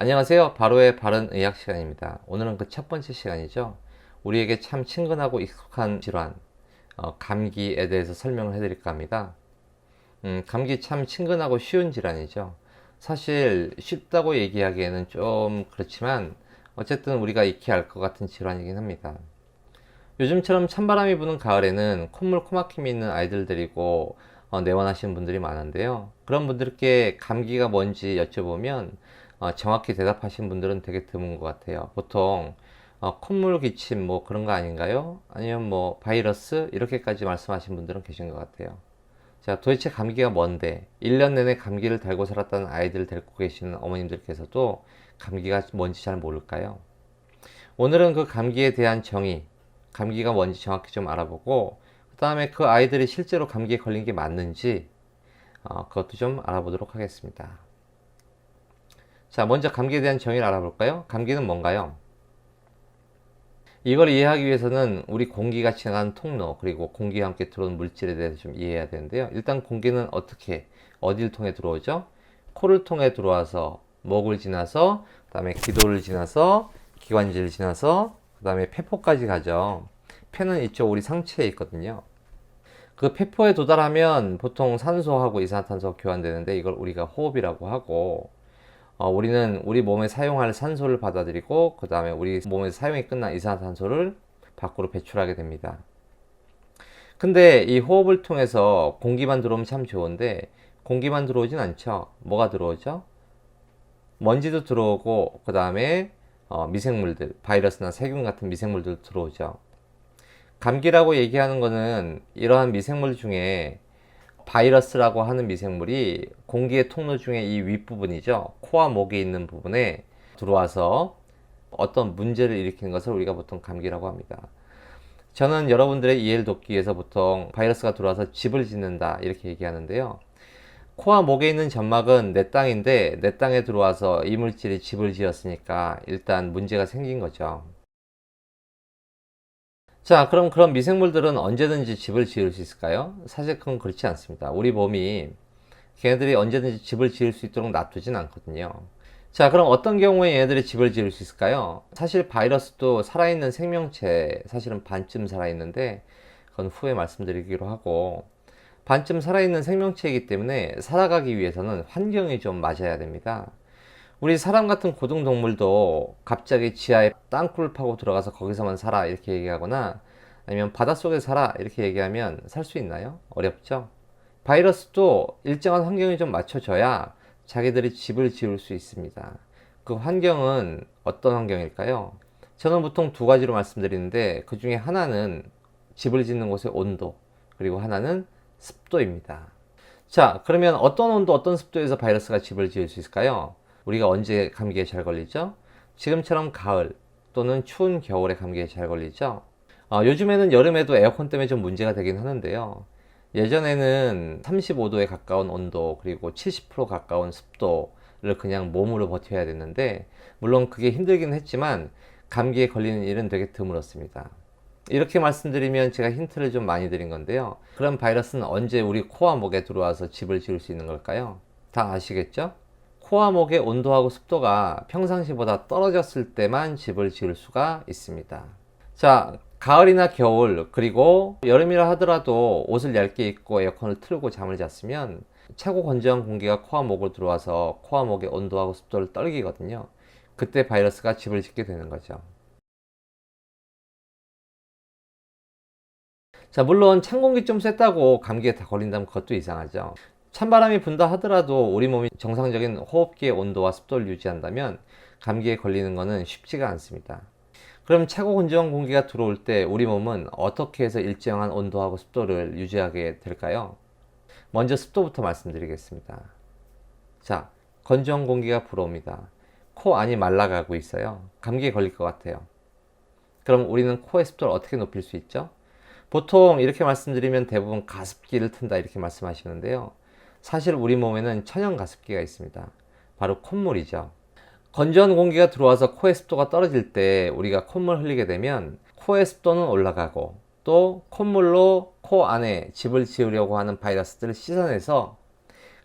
안녕하세요. 바로의 바른 의학 시간입니다. 오늘은 그 첫 번째 시간이죠. 우리에게 참 친근하고 익숙한 질환, 감기에 대해서 설명을 해드릴까 합니다. 감기 참 친근하고 쉬운 질환이죠. 사실 쉽다고 얘기하기에는 좀 그렇지만 어쨌든 우리가 익히 알 것 같은 질환이긴 합니다. 요즘처럼 찬바람이 부는 가을에는 콧물 코막힘이 있는 아이들 데리고 내원하시는 분들이 많은데요. 그런 분들께 감기가 뭔지 여쭤보면 정확히 대답하신 분들은 되게 드문 것 같아요. 보통 콧물 기침 뭐 그런 거 아닌가요? 아니면 뭐 바이러스 이렇게까지 말씀하신 분들은 계신 것 같아요. 자, 도대체 감기가 뭔데? 1년 내내 감기를 달고 살았다는 아이들을 데리고 계시는 어머님들께서도 감기가 뭔지 잘 모를까요? 오늘은 그 감기에 대한 정의, 감기가 뭔지 정확히 좀 알아보고 그 다음에 그 아이들이 실제로 감기에 걸린 게 맞는지 그것도 좀 알아보도록 하겠습니다. 자, 먼저 감기에 대한 정의를 알아볼까요? 감기는 뭔가요? 이걸 이해하기 위해서는 우리 공기가 지나가는 통로 그리고 공기와 함께 들어오는 물질에 대해서 좀 이해해야 되는데요. 일단 공기는 어떻게 어디를 통해 들어오죠? 코를 통해 들어와서 목을 지나서 그 다음에 기도를 지나서 기관지를 지나서 그 다음에 폐포까지 가죠. 폐는 이쪽 우리 상체에 있거든요. 그 폐포에 도달하면 보통 산소하고 이산화탄소가 교환되는데 이걸 우리가 호흡이라고 하고 우리는 우리 몸에 사용할 산소를 받아들이고 그 다음에 우리 몸에서 사용이 끝난 이산화탄소를 밖으로 배출하게 됩니다. 근데 이 호흡을 통해서 공기만 들어오면 참 좋은데 공기만 들어오진 않죠. 뭐가 들어오죠? 먼지도 들어오고 그 다음에 미생물들, 바이러스나 세균 같은 미생물들 들어오죠. 감기라고 얘기하는 거는 이러한 미생물 중에 바이러스라고 하는 미생물이 공기의 통로 중에 이 윗부분이죠. 코와 목에 있는 부분에 들어와서 어떤 문제를 일으키는 것을 우리가 보통 감기라고 합니다. 저는 여러분들의 이해를 돕기 위해서 보통 바이러스가 들어와서 집을 짓는다 이렇게 얘기하는데요. 코와 목에 있는 점막은 내 땅인데 내 땅에 들어와서 이물질이 집을 지었으니까 일단 문제가 생긴 거죠. 자, 그럼 그런 미생물들은 언제든지 집을 지을 수 있을까요? 사실 그건 그렇지 않습니다. 우리 몸이 걔네들이 언제든지 집을 지을 수 있도록 놔두진 않거든요. 자, 그럼 어떤 경우에 얘네들이 집을 지을 수 있을까요? 사실 바이러스도 살아있는 생명체, 사실은 반쯤 살아있는데, 그건 후에 말씀드리기로 하고, 반쯤 살아있는 생명체이기 때문에 살아가기 위해서는 환경이 좀 맞아야 됩니다. 우리 사람 같은 고등동물도 갑자기 지하에 땅굴을 파고 들어가서 거기서만 살아 이렇게 얘기하거나 아니면 바닷속에 살아 이렇게 얘기하면 살 수 있나요? 어렵죠? 바이러스도 일정한 환경이 좀 맞춰져야 자기들이 집을 지을 수 있습니다. 그 환경은 어떤 환경일까요? 저는 보통 두 가지로 말씀드리는데 그 중에 하나는 집을 짓는 곳의 온도 그리고 하나는 습도입니다. 자, 그러면 어떤 온도, 어떤 습도에서 바이러스가 집을 지을 수 있을까요? 우리가 언제 감기에 잘 걸리죠? 지금처럼 가을 또는 추운 겨울에 감기에 잘 걸리죠? 요즘에는 여름에도 에어컨 때문에 좀 문제가 되긴 하는데요. 예전에는 35도에 가까운 온도 그리고 70% 가까운 습도를 그냥 몸으로 버텨야 됐는데 물론 그게 힘들긴 했지만 감기에 걸리는 일은 되게 드물었습니다. 이렇게 말씀드리면 제가 힌트를 좀 많이 드린 건데요. 그럼 바이러스는 언제 우리 코와 목에 들어와서 집을 지을 수 있는 걸까요? 다 아시겠죠? 코와 목의 온도하고 습도가 평상시보다 떨어졌을 때만 집을 지을 수가 있습니다. 자, 가을이나 겨울 그리고 여름이라 하더라도 옷을 얇게 입고 에어컨을 틀고 잠을 잤으면 차고 건조한 공기가 코와 목으로 들어와서 코와 목의 온도하고 습도를 떨기거든요. 그때 바이러스가 집을 짓게 되는 거죠. 자, 물론 찬 공기 좀 쐈다고 감기에 다 걸린다면 그것도 이상하죠. 찬바람이 분다 하더라도 우리 몸이 정상적인 호흡기의 온도와 습도를 유지한다면 감기에 걸리는 것은 쉽지가 않습니다. 그럼 차고 건조한 공기가 들어올 때 우리 몸은 어떻게 해서 일정한 온도하고 습도를 유지하게 될까요? 먼저 습도부터 말씀드리겠습니다. 자, 건조한 공기가 불어옵니다. 코 안이 말라가고 있어요. 감기에 걸릴 것 같아요. 그럼 우리는 코의 습도를 어떻게 높일 수 있죠? 보통 이렇게 말씀드리면 대부분 가습기를 튼다 이렇게 말씀하시는데요. 사실 우리 몸에는 천연 가습기가 있습니다. 바로 콧물이죠. 건조한 공기가 들어와서 코의 습도가 떨어질 때 우리가 콧물 흘리게 되면 코의 습도는 올라가고 또 콧물로 코 안에 집을 지으려고 하는 바이러스들을 씻어내서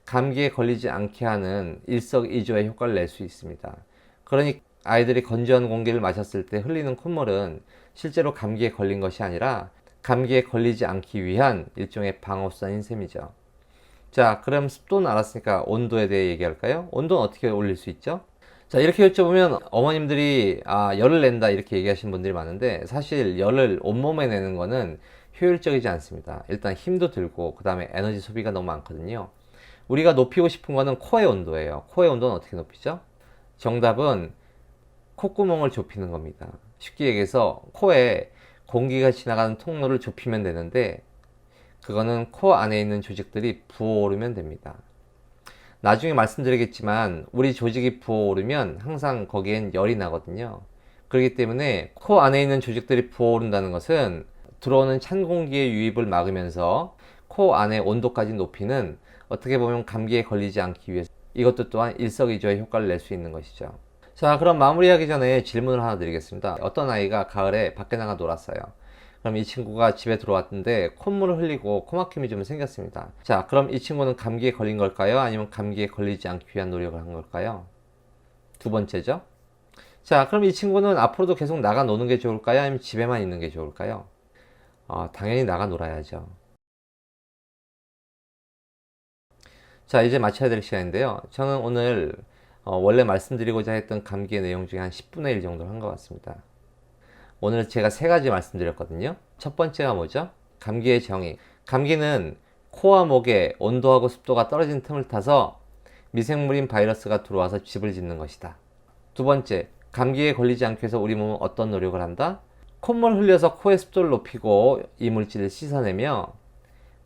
감기에 걸리지 않게 하는 일석이조의 효과를 낼 수 있습니다. 그러니 아이들이 건조한 공기를 마셨을 때 흘리는 콧물은 실제로 감기에 걸린 것이 아니라 감기에 걸리지 않기 위한 일종의 방어수단인 셈이죠. 자, 그럼 습도는 알았으니까 온도에 대해 얘기할까요? 온도는 어떻게 올릴 수 있죠? 자, 이렇게 여쭤보면 어머님들이 열을 낸다 이렇게 얘기하시는 분들이 많은데, 사실 열을 온몸에 내는 거는 효율적이지 않습니다. 일단 힘도 들고 그 다음에 에너지 소비가 너무 많거든요. 우리가 높이고 싶은 거는 코의 온도예요. 코의 온도는 어떻게 높이죠? 정답은 콧구멍을 좁히는 겁니다. 쉽게 얘기해서 코에 공기가 지나가는 통로를 좁히면 되는데, 그거는 코 안에 있는 조직들이 부어오르면 됩니다. 나중에 말씀드리겠지만 우리 조직이 부어오르면 항상 거기엔 열이 나거든요. 그렇기 때문에 코 안에 있는 조직들이 부어오른다는 것은 들어오는 찬 공기의 유입을 막으면서 코 안의 온도까지 높이는, 어떻게 보면 감기에 걸리지 않기 위해서 이것도 또한 일석이조의 효과를 낼 수 있는 것이죠. 자, 그럼 마무리하기 전에 질문을 하나 드리겠습니다. 어떤 아이가 가을에 밖에 나가 놀았어요. 그럼 이 친구가 집에 들어왔는데 콧물을 흘리고 코막힘이 좀 생겼습니다. 자, 그럼 이 친구는 감기에 걸린 걸까요? 아니면 감기에 걸리지 않기 위한 노력을 한 걸까요? 두 번째죠. 자, 그럼 이 친구는 앞으로도 계속 나가 노는 게 좋을까요? 아니면 집에만 있는 게 좋을까요? 당연히 나가 놀아야죠. 자, 이제 마쳐야 될 시간인데요. 저는 오늘 원래 말씀드리고자 했던 감기의 내용 중에 한 10분의 1 정도 한 것 같습니다. 오늘 제가 세 가지 말씀드렸거든요. 첫 번째가 뭐죠? 감기의 정의. 감기는 코와 목에 온도하고 습도가 떨어진 틈을 타서 미생물인 바이러스가 들어와서 집을 짓는 것이다. 두 번째, 감기에 걸리지 않기 위해서 우리 몸은 어떤 노력을 한다? 콧물 흘려서 코의 습도를 높이고 이물질을 씻어내며,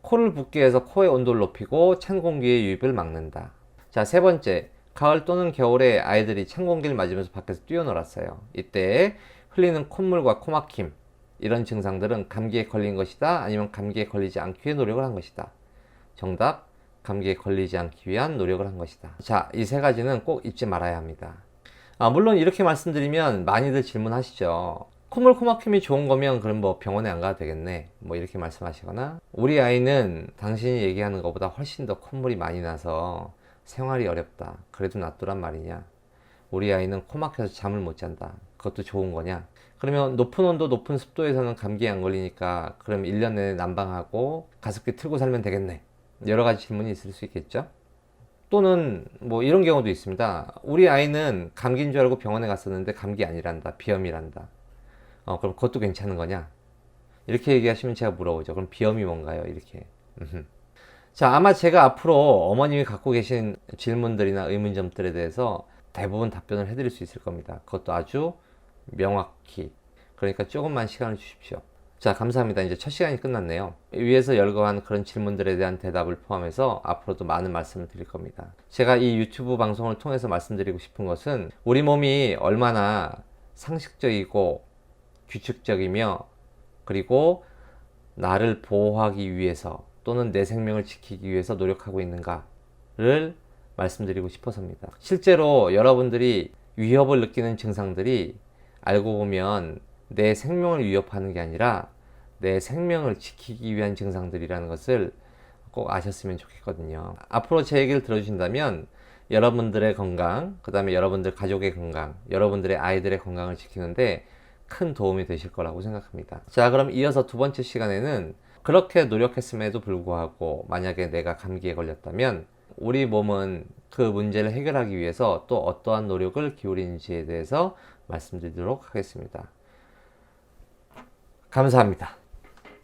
코를 붓게 해서 코의 온도를 높이고 찬 공기의 유입을 막는다. 자, 세 번째, 가을 또는 겨울에 아이들이 찬 공기를 맞으면서 밖에서 뛰어놀았어요. 이때 흘리는 콧물과 코막힘, 이런 증상들은 감기에 걸린 것이다, 아니면 감기에 걸리지 않기 위해 노력을 한 것이다. 정답, 감기에 걸리지 않기 위한 노력을 한 것이다. 자, 이 세 가지는 꼭 잊지 말아야 합니다. 물론 이렇게 말씀드리면 많이들 질문하시죠. 콧물 코막힘이 좋은 거면 그럼 뭐 병원에 안 가도 되겠네, 뭐 이렇게 말씀하시거나, 우리 아이는 당신이 얘기하는 것보다 훨씬 더 콧물이 많이 나서 생활이 어렵다, 그래도 놔두란 말이냐, 우리 아이는 코 막혀서 잠을 못 잔다, 그것도 좋은 거냐. 그러면 높은 온도 높은 습도에서는 감기에 안 걸리니까 그럼 1년 내내 난방하고 가습기 틀고 살면 되겠네, 여러 가지 질문이 있을 수 있겠죠. 또는 뭐 이런 경우도 있습니다. 우리 아이는 감기인 줄 알고 병원에 갔었는데 감기 아니란다, 비염이란다. 그럼 그것도 괜찮은 거냐, 이렇게 얘기하시면 제가 물어보죠. 그럼 비염이 뭔가요? 이렇게. 자, 아마 제가 앞으로 어머님이 갖고 계신 질문들이나 의문점들에 대해서 대부분 답변을 해드릴 수 있을 겁니다. 그것도 아주 명확히. 그러니까 조금만 시간을 주십시오. 자, 감사합니다. 이제 첫 시간이 끝났네요. 위에서 열거한 그런 질문들에 대한 대답을 포함해서 앞으로도 많은 말씀을 드릴 겁니다. 제가 이 유튜브 방송을 통해서 말씀드리고 싶은 것은 우리 몸이 얼마나 상식적이고 규칙적이며, 그리고 나를 보호하기 위해서 또는 내 생명을 지키기 위해서 노력하고 있는가를 말씀드리고 싶어서입니다. 실제로 여러분들이 위협을 느끼는 증상들이 알고 보면 내 생명을 위협하는 게 아니라 내 생명을 지키기 위한 증상들이라는 것을 꼭 아셨으면 좋겠거든요. 앞으로 제 얘기를 들어주신다면 여러분들의 건강, 그 다음에 여러분들 가족의 건강, 여러분들의 아이들의 건강을 지키는데 큰 도움이 되실 거라고 생각합니다. 자, 그럼 이어서 두 번째 시간에는 그렇게 노력했음에도 불구하고 만약에 내가 감기에 걸렸다면 우리 몸은 그 문제를 해결하기 위해서 또 어떠한 노력을 기울이는지에 대해서 말씀드리도록 하겠습니다. 감사합니다.